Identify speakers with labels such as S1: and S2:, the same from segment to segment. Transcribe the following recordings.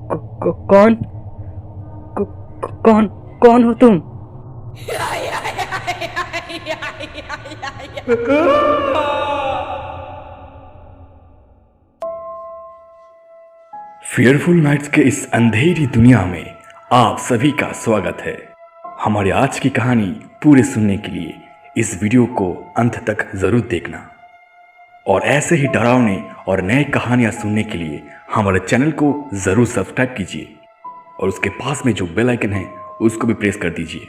S1: कौन कौन कौन हो तुम?
S2: फियरफुल नाइट्स के इस अंधेरी दुनिया में आप सभी का स्वागत है। हमारी आज की कहानी पूरे सुनने के लिए इस वीडियो को अंत तक जरूर देखना और ऐसे ही डरावने और नए कहानियां सुनने के लिए हमारे चैनल को जरूर सब्सक्राइब कीजिए और उसके पास में जो बेल आइकन है उसको भी प्रेस कर दीजिए।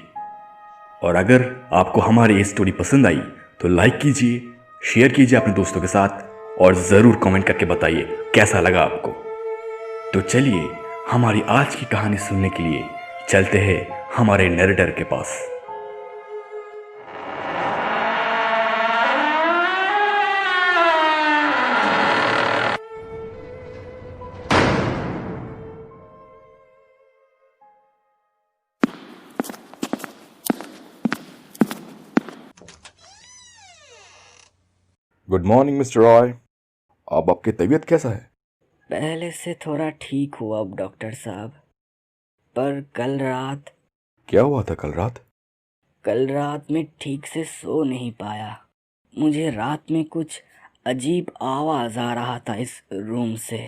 S2: और अगर आपको हमारी ये स्टोरी पसंद आई तो लाइक कीजिए, शेयर कीजिए अपने दोस्तों के साथ और ज़रूर कमेंट करके बताइए कैसा लगा आपको। तो चलिए हमारी आज की कहानी सुनने के लिए चलते हैं हमारे नरेटर के पास। Good morning mister Roy. अब आपकी तबीयत कैसा है?
S1: पहले से थोड़ा ठीक हुआ अब डॉक्टर साहब, पर कल रात
S2: क्या हुआ था कल रात?
S1: कल रात में ठीक से सो नहीं पाया। मुझे रात में कुछ अजीब आवाज आ रहा था इस रूम से।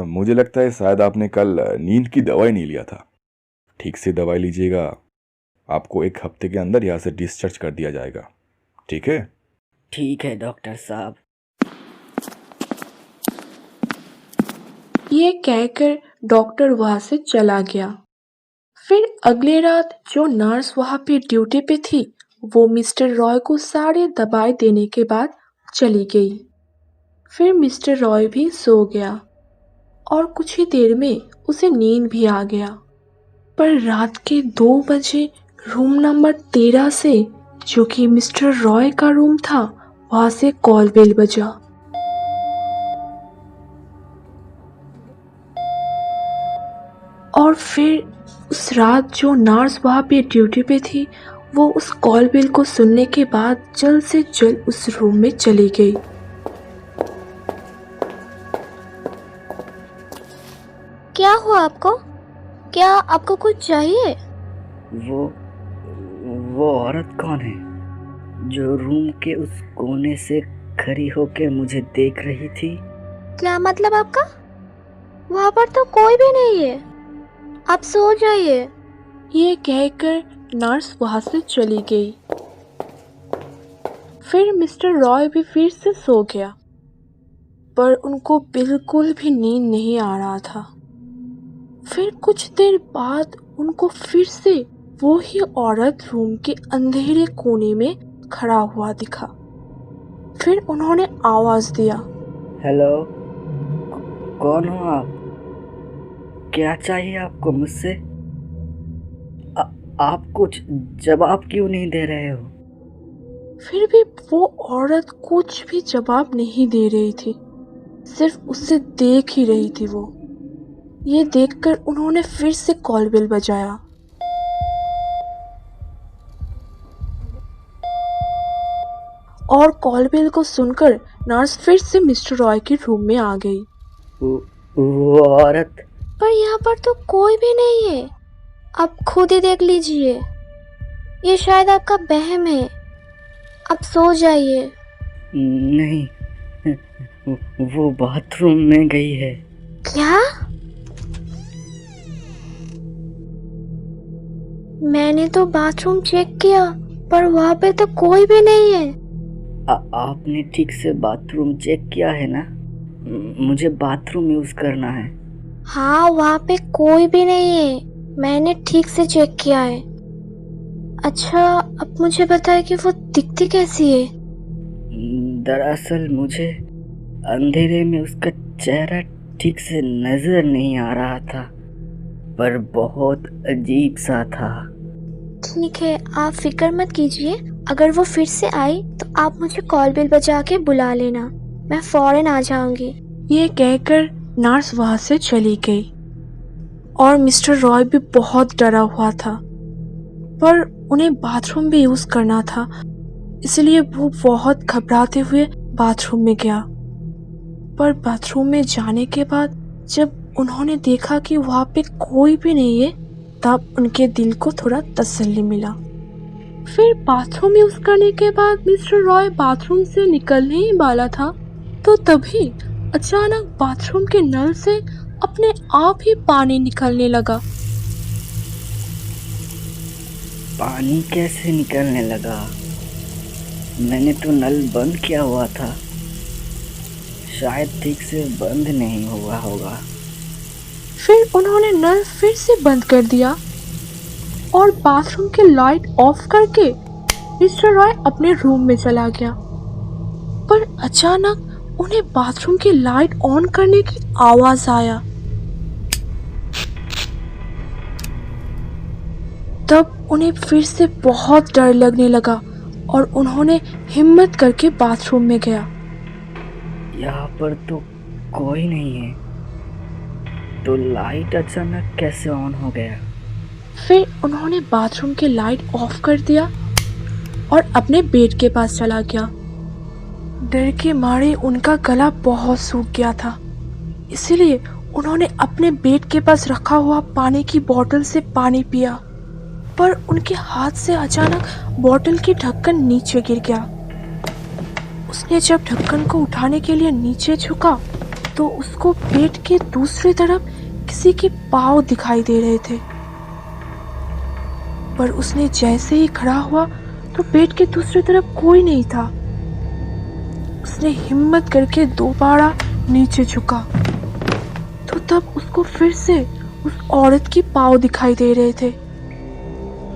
S2: मुझे लगता है शायद आपने कल नींद की दवाई नहीं लिया था। ठीक से दवाई लीजिएगा, आपको 1 हफ्ते के अंदर यहाँ से डिस्चार्ज कर दिया जाएगा। ठीक है?
S1: ठीक है डॉक्टर साहब।
S3: ये कहकर डॉक्टर वहां से चला गया। फिर अगले रात जो नर्स वहां पे ड्यूटी पे थी वो मिस्टर रॉय को सारे दवाई देने के बाद चली गई। फिर मिस्टर रॉय भी सो गया और कुछ ही देर में उसे नींद भी आ गया। पर रात के 2 बजे रूम नंबर 13 से, जो कि मिस्टर रॉय का रूम था, वहां से कॉल बेल बजा। और फिर उस रात जो नर्स वहाँ पे ड्यूटी पे थी वो उस कॉल बेल को सुनने के बाद जल्द से जल्द उस रूम में चली गई।
S4: क्या हुआ आपको? क्या आपको कुछ चाहिए?
S1: वो औरत कौन है जो रूम के उस कोने से खड़ी होकर मुझे देख रही थी?
S4: क्या मतलब आपका? वहाँ पर तो कोई भी नहीं है, आप सो जाइए।
S3: ये कहकर नर्स वहां से चली गई। फिर मिस्टर रॉय भी फिर से सो गया, पर उनको बिल्कुल भी नींद नहीं आ रहा था। फिर कुछ देर बाद उनको फिर से वो ही औरत रूम के अंधेरे कोने में खड़ा हुआ दिखा। फिर उन्होंने आवाज दिया,
S1: हेलो, कौन हो आप? क्या चाहिए आपको मुझसे? आप कुछ जवाब क्यों नहीं दे रहे हो?
S3: फिर भी वो औरत कुछ भी जवाब नहीं दे रही थी, सिर्फ उससे देख ही रही थी। वो ये देखकर उन्होंने फिर से कॉल बेल बजाया। और कॉल बेल को सुनकर नर्स फिर से मिस्टर रॉय के रूम में आ गई।
S1: वो औरत?
S4: पर यहाँ पर तो कोई भी नहीं है, आप खुद ही देख लीजिए। ये शायद आपका वहम है, आप सो जाइए।
S1: नहीं, वो बाथरूम में गई है।
S4: क्या? मैंने तो बाथरूम चेक किया पर वहाँ पे तो कोई भी नहीं है।
S1: आपने ठीक से बाथरूम चेक किया है ना? मुझे बाथरूम यूज करना है।
S4: हाँ, वहाँ पे कोई भी नहीं है, मैंने ठीक से चेक किया है। अच्छा, अब मुझे बताएं कि वो दिखती कैसी है?
S1: दरअसल मुझे अंधेरे में उसका चेहरा ठीक से नजर नहीं आ रहा था, पर बहुत अजीब सा था।
S4: ठीक है, आप फिक्र मत कीजिए, अगर वो फिर से आई तो आप मुझे कॉल बेल बजा के बुला लेना, मैं फौरन आ जाऊंगी।
S3: ये कहकर नर्स वहां से चली गई और मिस्टर रॉय भी बहुत डरा हुआ था, पर उन्हें बाथरूम भी यूज करना था, इसलिए वो बहुत घबराते हुए बाथरूम में गया। पर बाथरूम में जाने के बाद जब उन्होंने देखा कि वहाँ पे कोई भी नहीं है, तब उनके दिल को थोड़ा तसल्ली मिला। फिर बाथरूम यूज करने के बाद मिस्टर रॉय बाथरूम से निकलने ही वाला था, तो तभी अचानक बाथरूम के नल से अपने आप ही पानी निकलने लगा।
S1: पानी कैसे निकलने लगा? मैंने तो नल बंद किया हुआ था, शायद ठीक से बंद नहीं हुआ होगा।
S3: फिर उन्होंने नल फिर से बंद कर दिया और बाथरूम की लाइट ऑफ करके मिस्टर रॉय अपने रूम में चला गया। पर अचानक उन्हें बाथरूम की लाइट ऑन करने की आवाज आया। तब उन्हें फिर से बहुत डर लगने लगा और उन्होंने हिम्मत करके बाथरूम में गया।
S1: यहाँ पर तो कोई नहीं है, तो लाइट अचानक कैसे ऑन हो गया?
S3: फिर उन्होंने बाथरूम की लाइट ऑफ कर दिया और अपने बेड के पास चला गया। डर के मारे उनका गला बहुत सूख गया था, इसलिए उन्होंने अपने बेड के पास रखा हुआ पानी की बोतल से पानी पिया। पर उनके हाथ से अचानक बोतल की ढक्कन नीचे गिर गया। उसने जब ढक्कन को उठाने के लिए नीचे झुका तो उसको पेट के दूसरी तरफ किसी के पाँव दिखाई दे रहे थे। पर उसने जैसे ही खड़ा हुआ तो पेट के दूसरी तरफ कोई नहीं था। उसने हिम्मत करके दोबारा नीचे झुका तो तब उसको फिर से उस औरत की पाँव दिखाई दे रहे थे।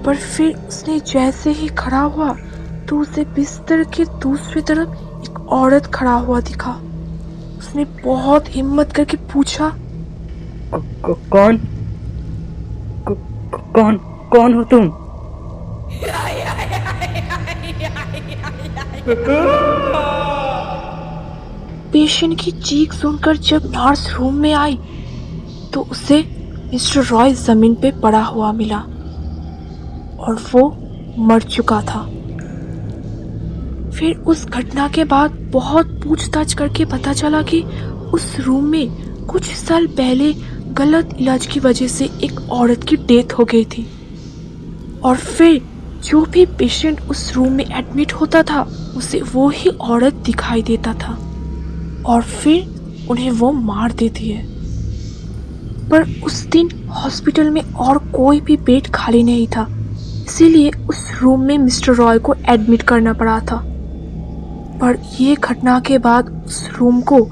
S3: पर फिर उसने जैसे ही खड़ा हुआ तो उसे बिस्तर के दूसरी तरफ एक औरत खड़ा हुआ दिखा। उसने बहुत हिम्मत करके पूछा,
S1: कौन कौन कौन हो तुम?
S3: पेशेंट की चीख सुनकर जब नर्स रूम में आई तो उसे मिस्टर रॉय जमीन पे पड़ा हुआ मिला और वो मर चुका था। फिर उस घटना के बाद बहुत पूछताछ करके पता चला कि उस रूम में कुछ साल पहले गलत इलाज की वजह से एक औरत की डेथ हो गई थी और फिर जो भी पेशेंट उस रूम में एडमिट होता था उसे वो ही औरत दिखाई देता था और फिर उन्हें वो मार देती है। पर उस दिन हॉस्पिटल में और कोई भी बेड खाली नहीं था, इसीलिए उस रूम में मिस्टर रॉय को एडमिट करना पड़ा था। पर ये घटना के बाद उस रूम को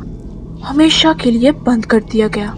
S3: हमेशा के लिए बंद कर दिया गया।